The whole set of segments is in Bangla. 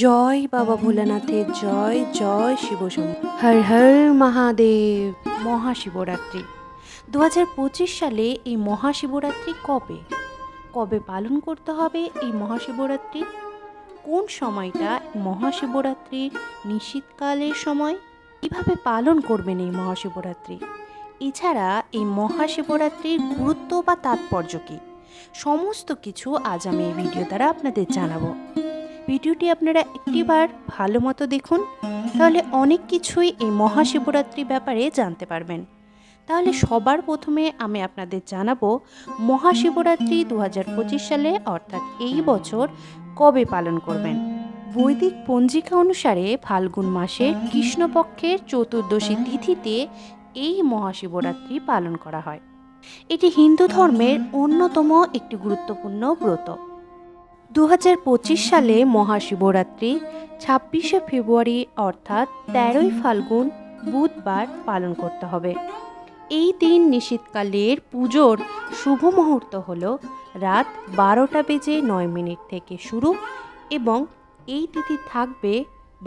জয় বাবা ভোলানাথের জয়, জয় শিবশম্ভু, হর হর মহাদেব। মহাশিবরাত্রি 2025 সালে এই মহাশিবরাত্রি কবে কবে পালন করতে হবে? এই মহাশিবরাত্রি কোন সময়টা মহাশিবরাত্রির নিশীথকালের সময়? কীভাবে পালন করবেন এই মহাশিবরাত্রি? এছাড়া এই মহাশিবরাত্রির গুরুত্ব বা তাৎপর্য কী, সমস্ত কিছু আজ আমি এই ভিডিও দ্বারা আপনাদের জানাবো। ভিডিওটি আপনারা একটিবার ভালো মতো দেখুন, তাহলে অনেক কিছুই এই মহাশিবরাত্রি ব্যাপারে জানতে পারবেন। তাহলে সবার প্রথমে আমি আপনাদের জানাবো মহাশিবরাত্রি 2025 সালে অর্থাৎ এই বছর কবে পালন করবেন। বৈদিক পঞ্জিকা অনুসারে ফাল্গুন মাসের কৃষ্ণপক্ষের চতুর্দশী তিথিতে এই মহাশিবরাত্রি পালন করা হয়। এটি হিন্দু ধর্মের অন্যতম একটি গুরুত্বপূর্ণ ব্রত। 2025 সালে মহাশিবরাত্রি 26শে ফেব্রুয়ারি অর্থাৎ 13ই ফাল্গুন বুধবার পালন করতে হবে। এই দিন নিশীথকালের পুজোর শুভ মুহূর্ত হল রাত 12:09 থেকে শুরু এবং এই তিথি থাকবে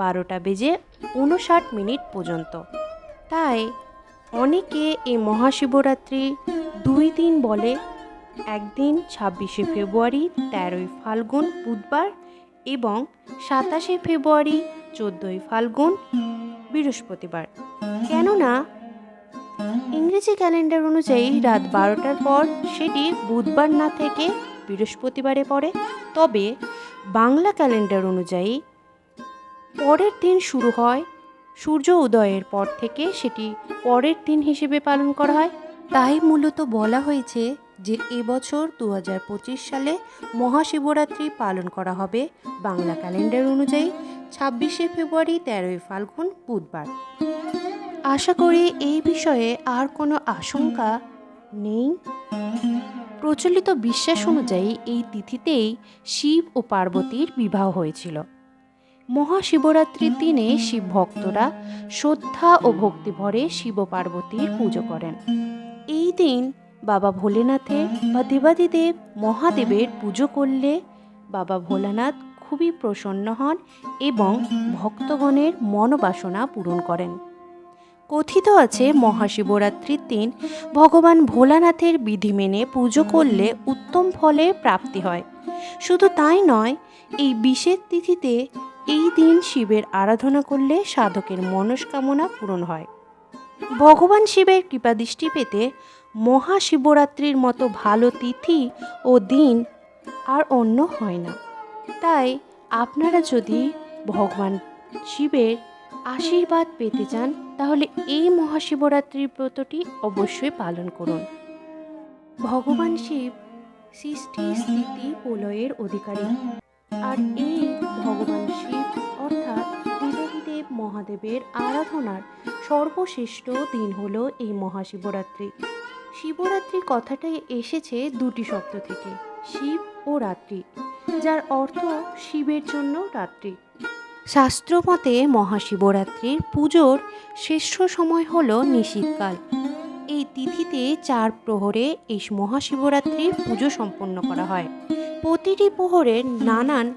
12:59 পর্যন্ত। তাই অনেকে এই মহাশিবরাত্রি 2 দিন বলে, একদিন 26শে ফেব্রুয়ারি 13ই ফাল্গুন বুধবার এবং 27শে ফেব্রুয়ারি 14ই ফাল্গুন বৃহস্পতিবার। কেননা ইংরেজি ক্যালেন্ডার অনুযায়ী রাত 12টার পর সেটি বুধবার না থেকে বৃহস্পতিবারে পড়ে, তবে বাংলা ক্যালেন্ডার অনুযায়ী পরের দিন শুরু হয়, সূর্য উদয়ের পর থেকে সেটি পরের দিন হিসেবে পালন করা হয়। তাই মূলত বলা হয়েছে যে এবছর 2025 সালে মহাশিবরাত্রি পালন করা হবে বাংলা ক্যালেন্ডার অনুযায়ী 26শে ফেব্রুয়ারি 13ই ফাল্গুন বুধবার। আশা করি এই বিষয়ে আর কোনো আশঙ্কা নেই। প্রচলিত বিশ্বাস অনুযায়ী এই তিথিতেই শিব ও পার্বতীর বিবাহ হয়েছিল। মহাশিবরাত্রির দিনে শিব ভক্তরা শ্রদ্ধা ও ভক্তিভরে শিব পার্বতীর পুজো করেন। এই দিন বাবা ভোলেনাথের বা দেবাদিদেব মহাদেবের পুজো করলে বাবা ভোলানাথ খুবই প্রসন্ন হন এবং ভক্তগণের মনোবাসনা পূরণ করেন। কথিত আছে মহাশিবরাত্রির দিন ভগবান ভোলানাথের বিধি মেনে পুজো করলে উত্তম ফলের প্রাপ্তি হয়। শুধু তাই নয়, এই বিশেষ তিথিতে এই দিন শিবের আরাধনা করলে সাধকের মনস্কামনা পূরণ হয়। ভগবান শিবের কৃপাদৃষ্টি পেতে মহাশিবরাত্রির মতো ভালো তিথি ও দিন আর অন্য হয় না। তাই আপনারা যদি ভগবান শিবের আশীর্বাদ পেতে চান তাহলে এই মহাশিবরাত্রির ব্রতটি অবশ্যই পালন করুন। ভগবান শিব সৃষ্টি স্থিতি প্রলয়ের অধিকারী, আর এই ভগবান শিব অর্থাৎ দেবাদিদেব মহাদেবের আরাধনার সর্বশ্রেষ্ঠ দিন হলো এই মহাশিবরাত্রি। শিবরাত্রি কথাটাই এসেছে দুটি শব্দ থেকে, শিব ও রাত্রি, যার অর্থ শিবের জন্য রাত্রি। শাস্ত্রমতে মহাশিবরাত্রির পুজোর শ্রেষ্ঠ সময় হলো নিশীথকাল। এই তিথিতে 4 প্রহরে এই মহাশিবরাত্রির পুজো সম্পন্ন করা হয়। প্রতিটি প্রহরের নানান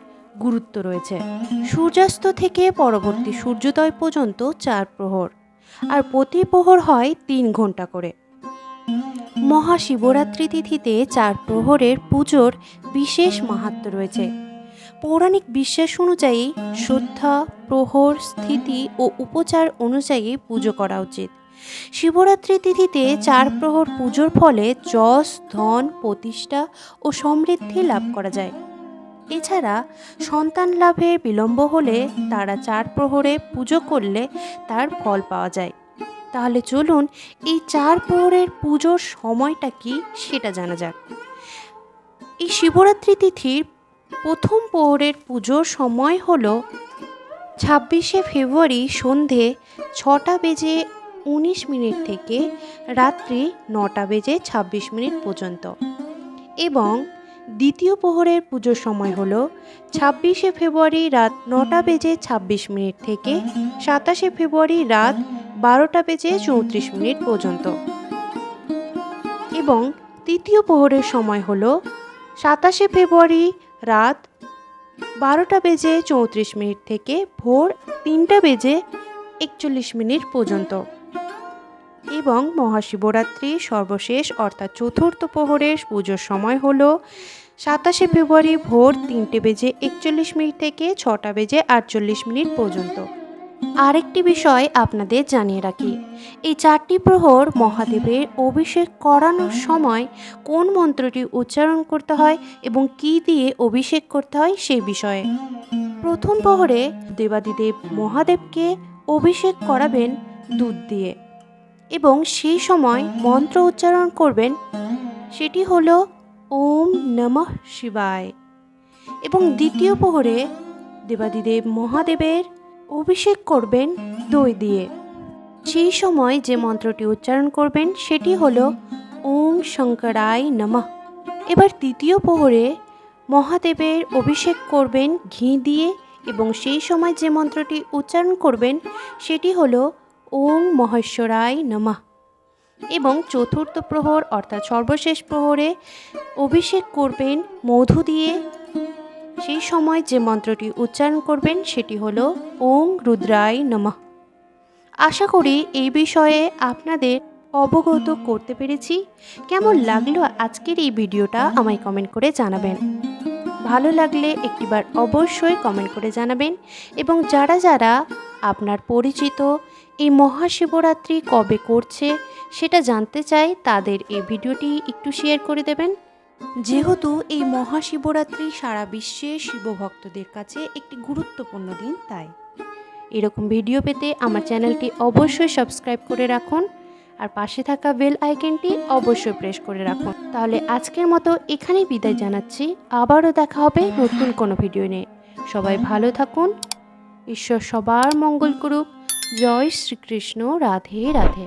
গুরুত্ব রয়েছে। সূর্যাস্ত থেকে পরবর্তী সূর্যোদয় পর্যন্ত 4 প্রহর, আর প্রতি প্রহর হয় 3 ঘন্টা করে। মহাশিবরাত্রি তিথিতে 4 প্রহরের পুজোর বিশেষ মাহাত্ম্য রয়েছে। পৌরাণিক বিশ্বাস অনুযায়ী শ্রদ্ধা, প্রহর, স্থিতি ও উপচার অনুযায়ী পুজো করা উচিত। শিবরাত্রি তিথিতে 4 প্রহর পুজোর ফলে যশ, ধন, প্রতিষ্ঠা ও সমৃদ্ধি লাভ করা যায়। এছাড়া সন্তান লাভে বিলম্ব হলে তারা 4 প্রহরে পুজো করলে তার ফল পাওয়া যায়। তাহলে চলুন এই 4 প্রহরের পুজোর সময়টা কি সেটা জানা যাক। এই শিবরাত্রি তিথির প্রথম প্রহরের পুজোর সময় হল 26শে ফেব্রুয়ারি সন্ধে 6:19 থেকে রাত্রি 9:26 পর্যন্ত এবং দ্বিতীয় প্রহরের পুজোর সময় হল 26শে ফেব্রুয়ারি রাত 9:26 থেকে 27শে ফেব্রুয়ারি রাত 12:34 পর্যন্ত এবং তৃতীয় প্রহরের সময় হল 27শে ফেব্রুয়ারি রাত 12:34 থেকে ভোর 3:41 পর্যন্ত। এবং মহাশিবরাত্রি সর্বশেষ অর্থাৎ চতুর্থ প্রহরের পুজোর সময় হলো 27 ফেব্রুয়ারি ভোর 3:41 থেকে 6:48 পর্যন্ত। আরেকটি বিষয় আপনাদের জানিয়ে রাখি, এই 4টি প্রহর মহাদেবের অভিষেক করানোর সময় কোন মন্ত্রটি উচ্চারণ করতে হয় এবং কী দিয়ে অভিষেক করতে হয় সেই বিষয়ে। প্রথম প্রহরে দেবাদিদেব মহাদেবকে অভিষেক করাবেন দুধ দিয়ে এবং সেই সময় মন্ত্র উচ্চারণ করবেন, সেটি হলো ওম নমঃ শিবায়। এবং দ্বিতীয় প্রহরে দেবাদিদেব মহাদেবের অভিষেক করবেন দই দিয়ে, সেই সময় যে মন্ত্রটি উচ্চারণ করবেন সেটি হলো ওম শঙ্করায় নমঃ। এবার তৃতীয় প্রহরে মহাদেবের অভিষেক করবেন ঘি দিয়ে এবং সেই সময় যে মন্ত্রটি উচ্চারণ করবেন সেটি হলো ওম মহেশ্বরায় নমঃ। এবং চতুর্থ প্রহর অর্থাৎ সর্বশেষ প্রহরে অভিষেক করবেন মধু দিয়ে, সেই সময় যে মন্ত্রটি উচ্চারণ করবেন সেটি হলো ওম রুদ্রায় নমঃ। আশা করি এই বিষয়ে আপনাদের অবগত করতে পেরেছি। কেমন লাগলো আজকের এই ভিডিওটা আমায় কমেন্ট করে জানাবেন। ভালো লাগলে একটিবার অবশ্যই কমেন্ট করে জানাবেন। এবং যারা যারা আপনার পরিচিত এই মহাশিবরাত্রি কবে করছে সেটা জানতে চাই, তাদের এই ভিডিওটি একটু শেয়ার করে দেবেন। যেহেতু এই মহাশিবরাত্রি সারা বিশ্বের শিবভক্তদের কাছে একটি গুরুত্বপূর্ণ দিন, তাই এরকম ভিডিও পেতে আমার চ্যানেলটি অবশ্যই সাবস্ক্রাইব করে রাখুন আর পাশে থাকা বেল আইকনটি অবশ্যই প্রেস করে রাখুন। তাহলে আজকের মতো এখানেই বিদায় জানাচ্ছি। আবারও দেখা হবে নতুন কোনো ভিডিও নিয়ে। সবাই ভালো থাকুন, ঈশ্বর সবার মঙ্গল করুক। জয় শ্রীকৃষ্ণ। রাধে রাধে।